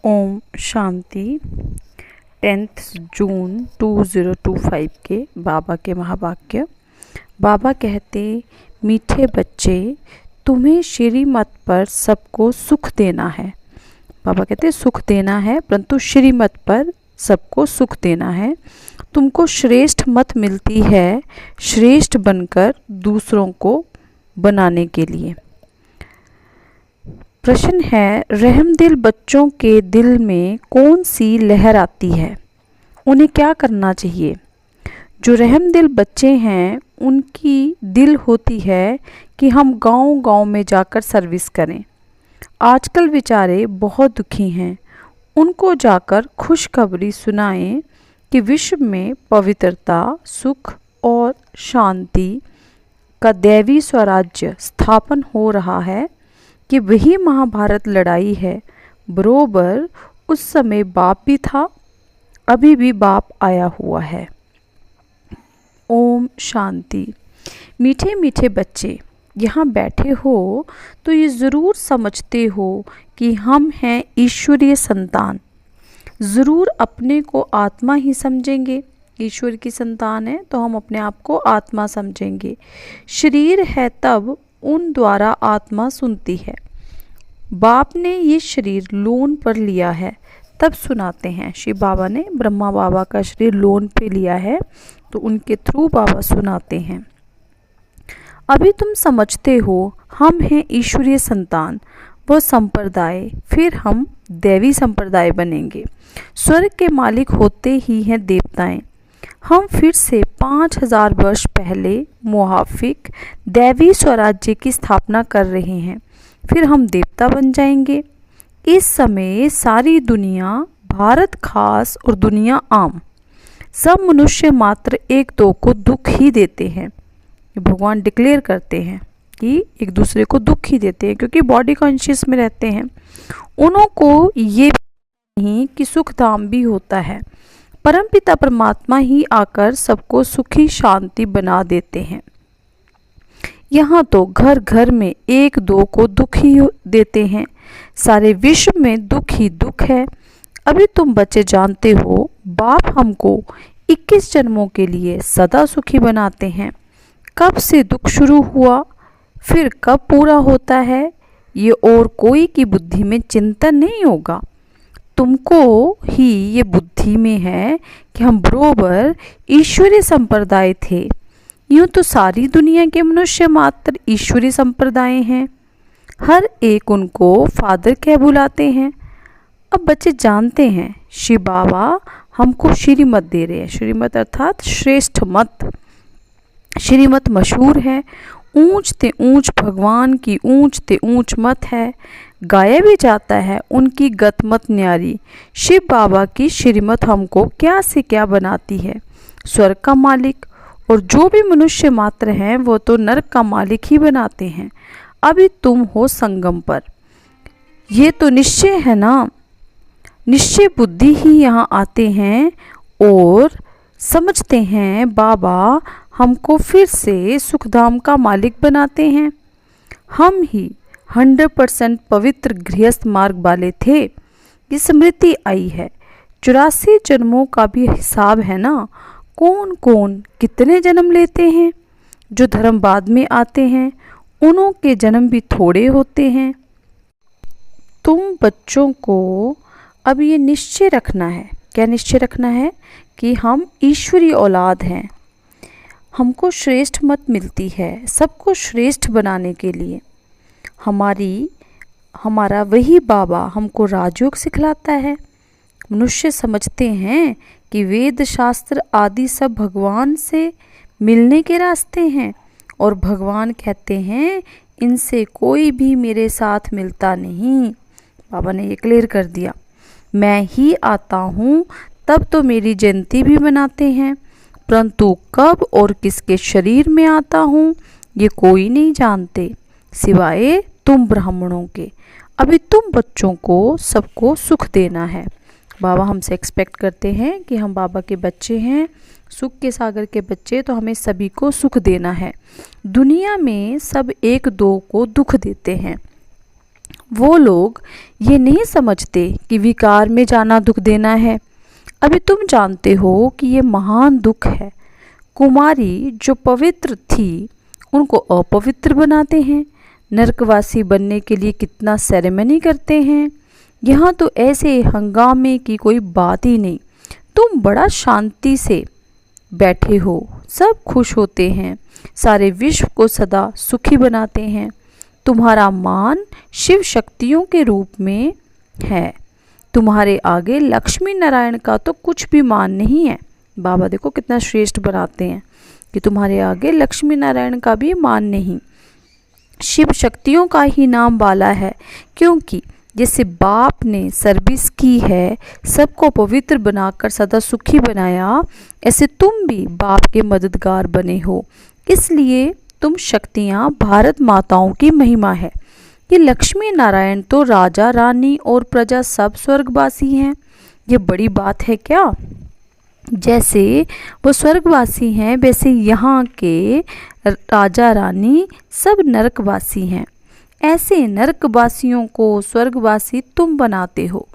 ओम शांति। 10 जून 2025 के बाबा के महावाक्य। बाबा कहते, मीठे बच्चे, तुम्हें श्रीमत पर सबको सुख देना है। बाबा कहते सुख देना है, परंतु श्रीमत पर सबको सुख देना है। तुमको श्रेष्ठ मत मिलती है श्रेष्ठ बनकर दूसरों को बनाने के लिए। प्रश्न है, रहमदिल बच्चों के दिल में कौन सी लहर आती है? उन्हें क्या करना चाहिए? जो रहमदिल बच्चे हैं उनकी दिल होती है कि हम गांव-गांव में जाकर सर्विस करें। आजकल बेचारे बहुत दुखी हैं, उनको जाकर खुशखबरी सुनाएं कि विश्व में पवित्रता, सुख और शांति का दैवी स्वराज्य स्थापन हो रहा है, कि वही महाभारत लड़ाई है। बरोबर उस समय बाप भी था, अभी भी बाप आया हुआ है। ओम शांति। मीठे मीठे बच्चे, यहाँ बैठे हो तो ये ज़रूर समझते हो कि हम हैं ईश्वरीय संतान। ज़रूर अपने को आत्मा ही समझेंगे। ईश्वर की संतान है तो हम अपने आप को आत्मा समझेंगे। शरीर है तब उन द्वारा आत्मा सुनती है। बाप ने ये शरीर लोन पर लिया है तब सुनाते हैं। शिव बाबा ने ब्रह्मा बाबा का शरीर लोन पे लिया है तो उनके थ्रू बाबा सुनाते हैं। अभी तुम समझते हो हम हैं ईश्वरीय संतान, वो संप्रदाय, फिर हम दैवी संप्रदाय बनेंगे। स्वर्ग के मालिक होते ही हैं देवताएं। हम फिर से 5000 वर्ष पहले मुआफिक दैवी स्वराज्य की स्थापना कर रहे हैं, फिर हम देवता बन जाएंगे। इस समय सारी दुनिया, भारत खास और दुनिया आम, सब मनुष्य मात्र एक दो को दुख ही देते हैं। भगवान डिक्लेयर करते हैं कि एक दूसरे को दुख ही देते हैं क्योंकि बॉडी कॉन्शियस में रहते हैं। उन्हों को ये नहीं कि सुख धाम भी होता है। परमपिता परमात्मा ही आकर सबको सुखी शांति बना देते हैं। यहाँ तो घर घर में एक दो को दुख ही देते हैं, सारे विश्व में दुख ही दुख है। अभी तुम बच्चे जानते हो बाप हमको 21 जन्मों के लिए सदा सुखी बनाते हैं। कब से दुख शुरू हुआ, फिर कब पूरा होता है, ये और कोई की बुद्धि में चिंतन नहीं होगा। तुमको ही ये बुद्धि में है कि हम बरोबर ईश्वरीय संप्रदाय थे। यूँ तो सारी दुनिया के मनुष्य मात्र ईश्वरीय संप्रदाय हैं। हर एक उनको फादर कह बुलाते हैं। अब बच्चे जानते हैं शिव बाबा हमको श्रीमत दे रहे हैं। श्रीमत अर्थात श्रेष्ठ मत। श्रीमत मशहूर है, ऊंच ते ऊंच भगवान की ऊंच ते ऊंच मत है। गाया भी जाता है उनकी गतमत न्यारी। शिव बाबा की श्रीमत हमको क्या से क्या बनाती है। स्वर्ग का मालिक और जो भी मनुष्य मात्र हैं वो तो नरक का मालिक ही बनाते हैं। अभी तुम हो संगम पर, ये तो निश्चय है ना। निश्चय बुद्धि ही यहाँ आते हैं और समझते हैं बाबा हमको फिर से सुखधाम का मालिक बनाते हैं। हम ही 100% पवित्र गृहस्थ मार्ग वाले थे। ये स्मृति आई है, 84 जन्मों का भी हिसाब है ना। कौन कौन कितने जन्म लेते हैं। जो धर्म बाद में आते हैं उन्हों के जन्म भी थोड़े होते हैं। तुम बच्चों को अब ये निश्चय रखना है। क्या निश्चय रखना है? कि हम ईश्वरीय औलाद हैं। हमको श्रेष्ठ मत मिलती है सबको श्रेष्ठ बनाने के लिए। हमारा वही बाबा हमको राजयोग सिखलाता है। मनुष्य समझते हैं कि वेद शास्त्र आदि सब भगवान से मिलने के रास्ते हैं और भगवान कहते हैं इनसे कोई भी मेरे साथ मिलता नहीं। बाबा ने ये क्लियर कर दिया। मैं ही आता हूँ तब तो मेरी जयंती भी मनाते हैं, परंतु कब और किसके शरीर में आता हूँ ये कोई नहीं जानते सिवाय तुम ब्राह्मणों के। अभी तुम बच्चों को सबको सुख देना है। बाबा हमसे एक्सपेक्ट करते हैं कि हम बाबा के बच्चे हैं, सुख के सागर के बच्चे, तो हमें सभी को सुख देना है। दुनिया में सब एक दो को दुख देते हैं। वो लोग ये नहीं समझते कि विकार में जाना दुख देना है। अभी तुम जानते हो कि ये महान दुख है। कुमारी जो पवित्र थी उनको अपवित्र बनाते हैं। नरकवासी बनने के लिए कितना सेरेमनी करते हैं। यहाँ तो ऐसे हंगामे की कोई बात ही नहीं। तुम बड़ा शांति से बैठे हो, सब खुश होते हैं, सारे विश्व को सदा सुखी बनाते हैं। तुम्हारा मान शिव शक्तियों के रूप में है। तुम्हारे आगे लक्ष्मी नारायण का तो कुछ भी मान नहीं है। बाबा देखो कितना श्रेष्ठ बनाते हैं कि तुम्हारे आगे लक्ष्मी नारायण का भी मान नहीं, शिव शक्तियों का ही नाम वाला है। क्योंकि जैसे बाप ने सर्विस की है, सबको पवित्र बनाकर सदा सुखी बनाया, ऐसे तुम भी बाप के मददगार बने हो। इसलिए तुम शक्तियाँ भारत माताओं की महिमा है। ये लक्ष्मी नारायण तो राजा रानी और प्रजा सब स्वर्गवासी हैं। ये बड़ी बात है क्या? जैसे वो स्वर्गवासी हैं वैसे यहाँ के राजा रानी सब नरकवासी हैं। ऐसे नरकवासियों को स्वर्गवासी तुम बनाते हो।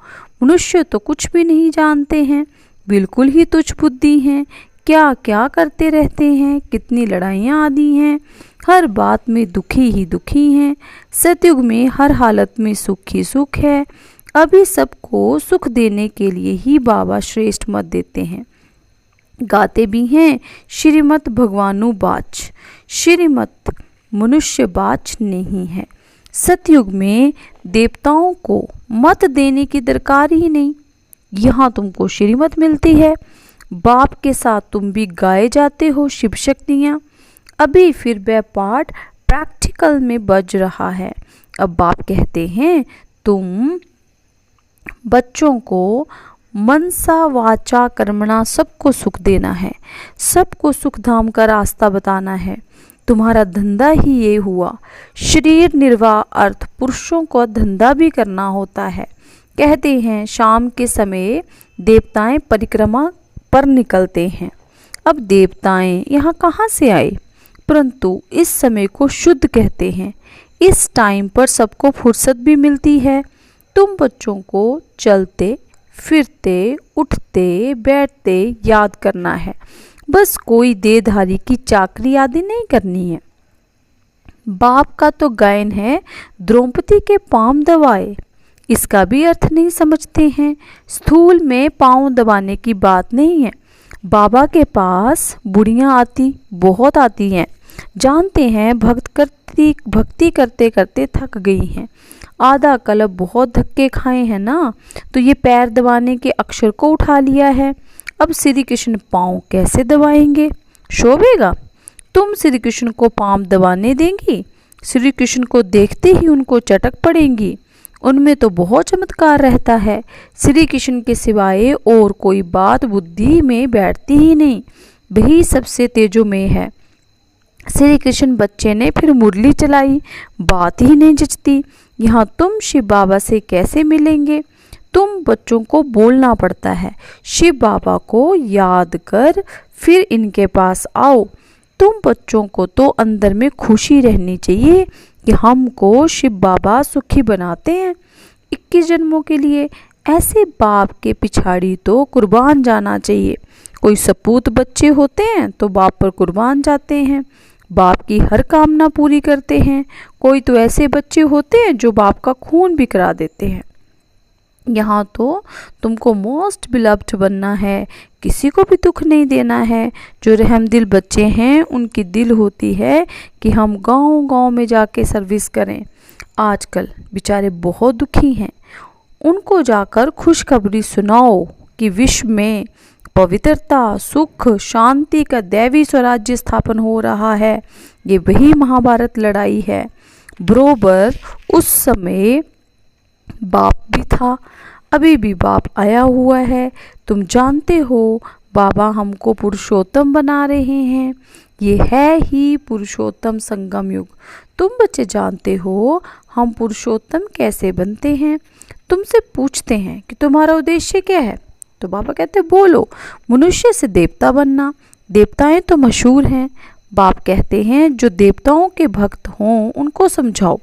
मनुष्य तो कुछ भी नहीं जानते हैं, बिल्कुल ही तुच्छ बुद्धि हैं। क्या क्या करते रहते हैं, कितनी लड़ाइयाँ आदि हैं, हर बात में दुखी ही दुखी हैं। सतयुग में हर हालत में सुख ही सुख है। अभी सबको सुख देने के लिए ही बाबा श्रेष्ठ मत देते हैं। गाते भी हैं श्रीमत भगवानु बाच, श्रीमत मनुष्य बाच नहीं है। सतयुग में देवताओं को मत देने की दरकार ही नहीं, यहाँ तुमको श्रीमत मिलती है। बाप के साथ तुम भी गाए जाते हो शिव शक्तियाँ। अभी फिर वह पाठ प्रैक्टिकल में बज रहा है। अब बाप कहते हैं तुम बच्चों को मनसा वाचा कर्मणा सबको सुख देना है, सबको सुख धाम का रास्ता बताना है। तुम्हारा धंधा ही ये हुआ। शरीर निर्वाह अर्थ पुरुषों को धंधा भी करना होता है। कहते हैं शाम के समय देवताएं परिक्रमा पर निकलते हैं। अब देवताएं यहाँ कहाँ से आए? परंतु इस समय को शुद्ध कहते हैं। इस टाइम पर सबको फुर्सत भी मिलती है। तुम बच्चों को चलते फिरते उठते बैठते याद करना है, बस कोई देहधारी की चाकरी आदि नहीं करनी है। बाप का तो गायन है द्रौपदी के पांव दबाए, इसका भी अर्थ नहीं समझते हैं। स्थूल में पांव दबाने की बात नहीं है। बाबा के पास बुढ़ियाँ आती बहुत आती हैं, जानते हैं भक्ति करते करते थक गई हैं, आधा कल्प बहुत धक्के खाए हैं ना, तो ये पैर दबाने के अक्षर को उठा लिया है। अब श्री कृष्ण पाँव कैसे दबाएंगे? शोभेगा? तुम श्री कृष्ण को पाँव दबाने देंगी? श्री कृष्ण को देखते ही उनको चटक पड़ेंगी। उनमें तो बहुत चमत्कार रहता है। श्री कृष्ण के सिवाय और कोई बात बुद्धि में बैठती ही नहीं, वही सबसे तेजोमय है। श्री कृष्ण बच्चे ने फिर मुरली चलाई, बात ही नहीं जचती। यहाँ तुम शिव बाबा से कैसे मिलेंगे? तुम बच्चों को बोलना पड़ता है, शिव बाबा को याद कर फिर इनके पास आओ। तुम बच्चों को तो अंदर में खुशी रहनी चाहिए कि हमको शिव बाबा सुखी बनाते हैं 21 जन्मों के लिए। ऐसे बाप के पिछाड़ी तो कुर्बान जाना चाहिए। कोई सपूत बच्चे होते हैं तो बाप पर कुर्बान जाते हैं, बाप की हर कामना पूरी करते हैं। कोई तो ऐसे बच्चे होते हैं जो बाप का खून भी करा देते हैं। यहाँ तो तुमको मोस्ट बिलव्ड बनना है, किसी को भी दुख नहीं देना है। जो रहम दिल बच्चे हैं उनकी दिल होती है कि हम गांव-गांव में जाके सर्विस करें। आजकल बेचारे बहुत दुखी हैं, उनको जाकर खुशखबरी सुनाओ कि विश्व में पवित्रता, सुख, शांति का दैवी स्वराज्य स्थापन हो रहा है। ये वही महाभारत लड़ाई है। बरोबर उस समय बाप भी था, अभी भी बाप आया हुआ है। तुम जानते हो बाबा हमको पुरुषोत्तम बना रहे हैं। ये है ही पुरुषोत्तम संगम युग। तुम बच्चे जानते हो हम पुरुषोत्तम कैसे बनते हैं? तुमसे पूछते हैं कि तुम्हारा उद्देश्य क्या है, तो बाबा कहते बोलो, मनुष्य से देवता बनना। देवताएं तो मशहूर हैं। बाप कहते हैं जो देवताओं के भक्त हों उनको समझाओ।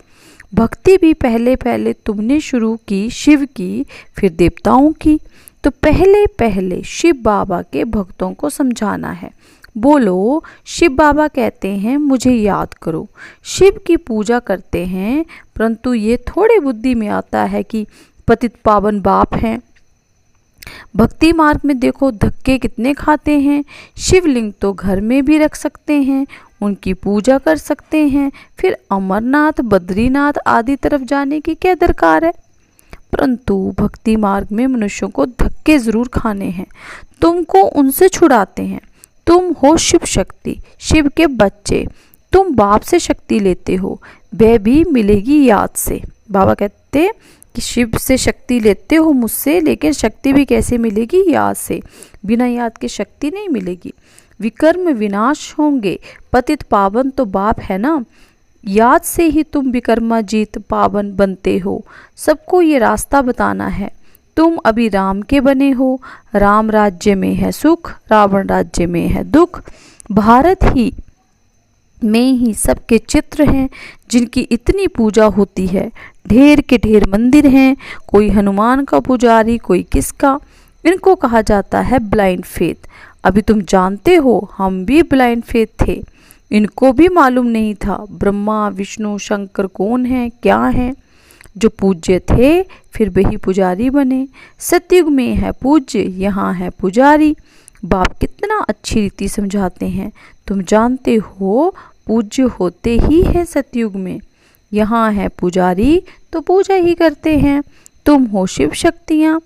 भक्ति भी पहले पहले तुमने शुरू की शिव की, फिर देवताओं की। तो पहले पहले शिव बाबा के भक्तों को समझाना है। बोलो, शिव बाबा कहते हैं मुझे याद करो। शिव की पूजा करते हैं, परंतु ये थोड़े बुद्धि में आता है कि पतित पावन बाप हैं। भक्ति मार्ग में देखो धक्के कितने खाते हैं। शिवलिंग तो घर में भी रख सकते हैं, उनकी पूजा कर सकते हैं, फिर अमरनाथ बद्रीनाथ आदि तरफ जाने की क्या दरकार है। परंतु भक्ति मार्ग में मनुष्यों को धक्के जरूर खाने हैं। तुमको उनसे छुड़ाते हैं। तुम हो शिव शक्ति, शिव के बच्चे। तुम बाप से शक्ति लेते हो, वह भी मिलेगी याद से। बाबा कहते कि शिव से शक्ति लेते हो मुझसे, लेकिन शक्ति भी कैसे मिलेगी? याद से। बिना याद के शक्ति नहीं मिलेगी। विकर्म विनाश होंगे, पतित पावन तो बाप है ना। याद से ही तुम विकर्माजीत पावन बनते हो। सबको ये रास्ता बताना है। तुम अभी राम के बने हो। राम राज्य में है सुख, रावण राज्य में है दुख। भारत ही में ही सबके चित्र हैं जिनकी इतनी पूजा होती है। ढेर के ढेर मंदिर हैं, कोई हनुमान का पुजारी, कोई किसका। इनको कहा जाता है ब्लाइंड फेथ। अभी तुम जानते हो हम भी ब्लाइंड फेथ थे। इनको भी मालूम नहीं था ब्रह्मा विष्णु शंकर कौन है, क्या है। जो पूज्य थे फिर वही पुजारी बने। सतयुग में है पूज्य, यहाँ है पुजारी। बाप कितना अच्छी रीति समझाते हैं। तुम जानते हो पूज्य होते ही है सतयुग में। यहाँ है पुजारी तो पूजा ही करते हैं। तुम हो शिव शक्तियाँ।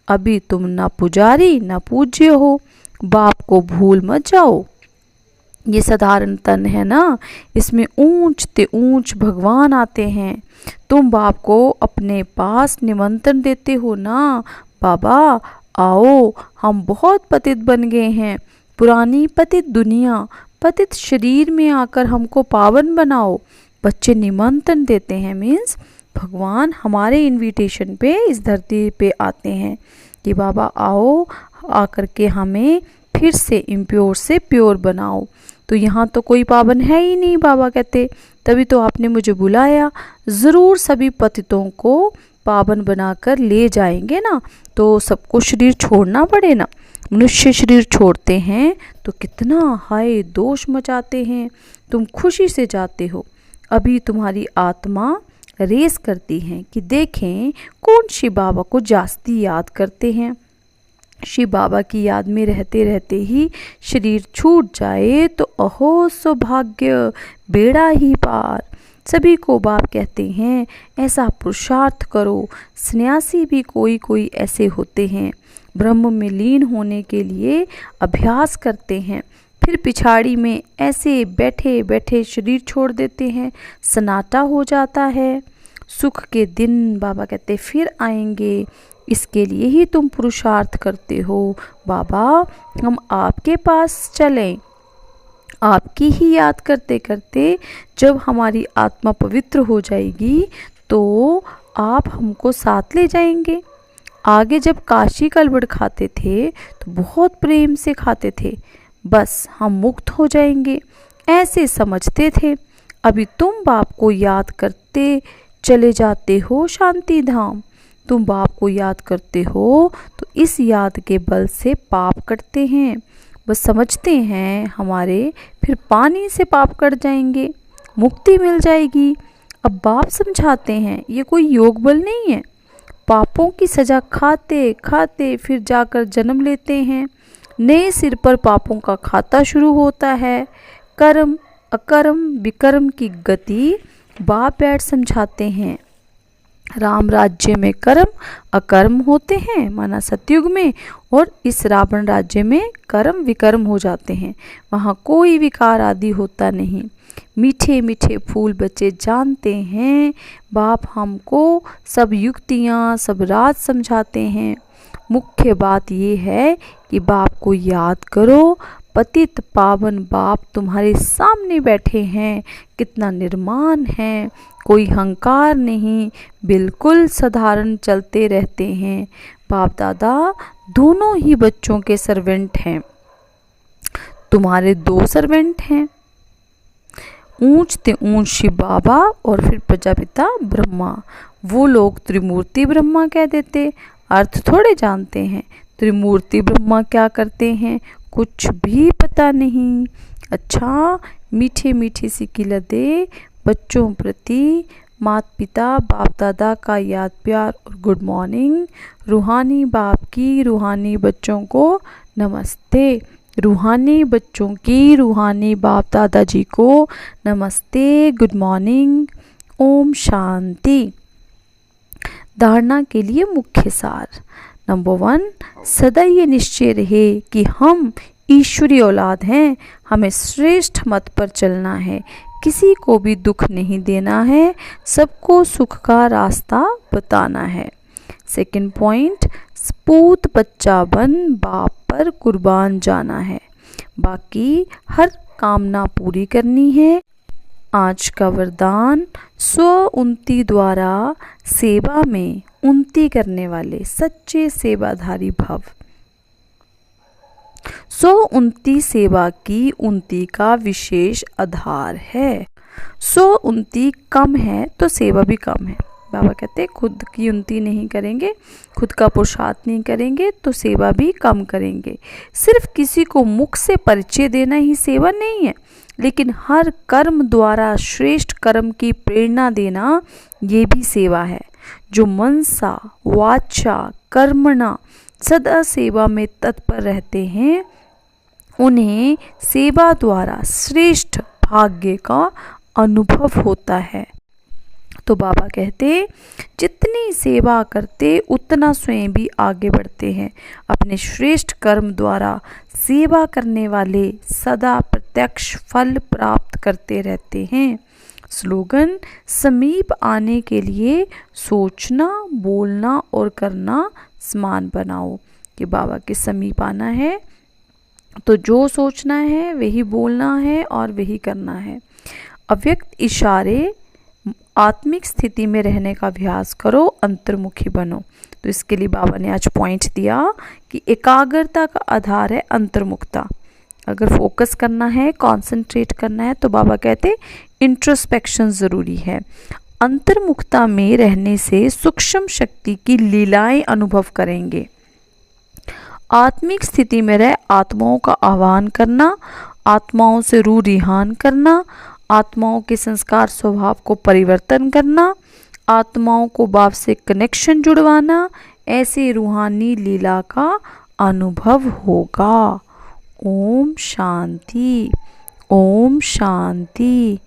अभी तुम ना पुजारी ना पूज्य हो। बाप को भूल मत जाओ। ये साधारण तन है ना, इसमें ऊंच ते ऊंच भगवान आते हैं। तुम बाप को अपने पास निमंत्रण देते हो ना, बाबा आओ, हम बहुत पतित बन गए हैं। पुरानी पतित दुनिया, पतित शरीर में आकर हमको पावन बनाओ। बच्चे निमंत्रण देते हैं, मीन्स भगवान हमारे इनविटेशन पे इस धरती पे आते हैं कि बाबा आओ, आकर के हमें फिर से इम्प्योर से प्योर बनाओ। तो यहाँ तो कोई पावन है ही नहीं, बाबा कहते, तभी तो आपने मुझे बुलाया। ज़रूर सभी पतितों को पावन बनाकर ले जाएंगे ना, तो सबको शरीर छोड़ना पड़े ना। मनुष्य शरीर छोड़ते हैं तो कितना हाय दोष मचाते हैं। तुम खुशी से जाते हो। अभी तुम्हारी आत्मा रेस करती है कि देखें कौन शिव बाबा को जास्ती याद करते हैं। शिव बाबा की याद में रहते रहते ही शरीर छूट जाए तो अहो सौभाग्य, बेड़ा ही पार। सभी को बाप कहते हैं ऐसा पुरुषार्थ करो। सन्यासी भी कोई कोई ऐसे होते हैं, ब्रह्म में लीन होने के लिए अभ्यास करते हैं, फिर पिछाड़ी में ऐसे बैठे बैठे शरीर छोड़ देते हैं। सन्नाटा हो जाता है। सुख के दिन बाबा कहते फिर आएंगे। इसके लिए ही तुम पुरुषार्थ करते हो। बाबा हम आपके पास चलें। आपकी ही याद करते करते जब हमारी आत्मा पवित्र हो जाएगी तो आप हमको साथ ले जाएंगे। आगे जब काशी कलवड़ खाते थे तो बहुत प्रेम से खाते थे, बस हम मुक्त हो जाएंगे ऐसे समझते थे। अभी तुम बाप को याद करते चले जाते हो शांति धाम। तुम बाप को याद करते हो तो इस याद के बल से पाप कटते हैं। बस समझते हैं हमारे फिर पानी से पाप कट जाएंगे, मुक्ति मिल जाएगी। अब बाप समझाते हैं ये कोई योग बल नहीं है। पापों की सजा खाते खाते फिर जाकर जन्म लेते हैं। नए सिर पर पापों का खाता शुरू होता है। कर्म अकर्म विकर्म की गति बाप बैठ समझाते हैं। राम राज्य में कर्म अकर्म होते हैं माना सतयुग में, और इस रावण राज्य में कर्म विकर्म हो जाते हैं। वहाँ कोई विकार आदि होता नहीं। मीठे मीठे फूल बच्चे जानते हैं बाप हमको सब युक्तियाँ सब राज समझाते हैं। मुख्य बात ये है कि बाप को याद करो। पतित पावन बाप तुम्हारे सामने बैठे हैं। कितना निर्माण है, कोई हंकार नहीं, बिल्कुल साधारण चलते रहते हैं। बाप दादा दोनों ही बच्चों के सर्वेंट हैं। तुम्हारे 2 सर्वेंट हैं, ऊंचते ऊंच शिव बाबा और फिर प्रजापिता ब्रह्मा। वो लोग त्रिमूर्ति ब्रह्मा कह देते, अर्थ थोड़े जानते हैं। त्रिमूर्ति ब्रह्मा क्या करते हैं कुछ भी पता नहीं। अच्छा, मीठे मीठे सी किलते बच्चों प्रति माता पिता बाप दादा का याद प्यार और गुड मॉर्निंग। रूहानी बाप की रूहानी बच्चों को नमस्ते। रूहानी बच्चों की रूहानी बाप दादाजी को नमस्ते, गुड मॉर्निंग, ओम शांति। धारणा के लिए मुख्य सार। नंबर 1, सदा ये निश्चय रहे कि हम ईश्वरीय औलाद हैं। हमें श्रेष्ठ मत पर चलना है, किसी को भी दुख नहीं देना है, सबको सुख का रास्ता बताना है। सेकंड पॉइंट, सपूत बच्चा बन बाप पर कुर्बान जाना है, बाकी हर कामना पूरी करनी है। आज का वरदान, स्व उन्नति द्वारा सेवा में उन्नति करने वाले सच्चे सेवाधारी भव। स्व उन्नति सेवा की उन्नति का विशेष आधार है। स्व उन्नति कम है तो सेवा भी कम है। बाबा कहते हैं खुद की उन्नति नहीं करेंगे, खुद का पुरुषार्थ नहीं करेंगे तो सेवा भी कम करेंगे। सिर्फ किसी को मुख से परिचय देना ही सेवा नहीं है, लेकिन हर कर्म द्वारा श्रेष्ठ कर्म की प्रेरणा देना ये भी सेवा है। जो मनसा वाचा कर्मणा सदा सेवा में तत्पर रहते हैं, उन्हें सेवा द्वारा श्रेष्ठ भाग्य का अनुभव होता है। तो बाबा कहते, जितनी सेवा करते उतना स्वयं भी आगे बढ़ते हैं। अपने श्रेष्ठ कर्म द्वारा सेवा करने वाले सदा प्रत्यक्ष फल प्राप्त करते रहते हैं। स्लोगन, समीप आने के लिए सोचना, बोलना और करना समान बनाओ। कि बाबा के समीप आना है तो जो सोचना है वही बोलना है और वही करना है। अव्यक्त इशारे, आत्मिक स्थिति में रहने का अभ्यास करो, अंतर्मुखी बनो। तो इसके लिए बाबा ने आज पॉइंट दिया कि एकाग्रता का आधार है अंतर्मुखता। अगर फोकस करना है, कंसंट्रेट करना है तो बाबा कहते इंट्रोस्पेक्शन ज़रूरी है। अंतर्मुखता में रहने से सूक्ष्म शक्ति की लीलाएं अनुभव करेंगे। आत्मिक स्थिति में रह आत्माओं का आह्वान करना, आत्माओं से रूह रिहान करना, आत्माओं के संस्कार स्वभाव को परिवर्तन करना, आत्माओं को बाप से कनेक्शन जुड़वाना, ऐसे रूहानी लीला का अनुभव होगा। ओम शांति, ओम शांति,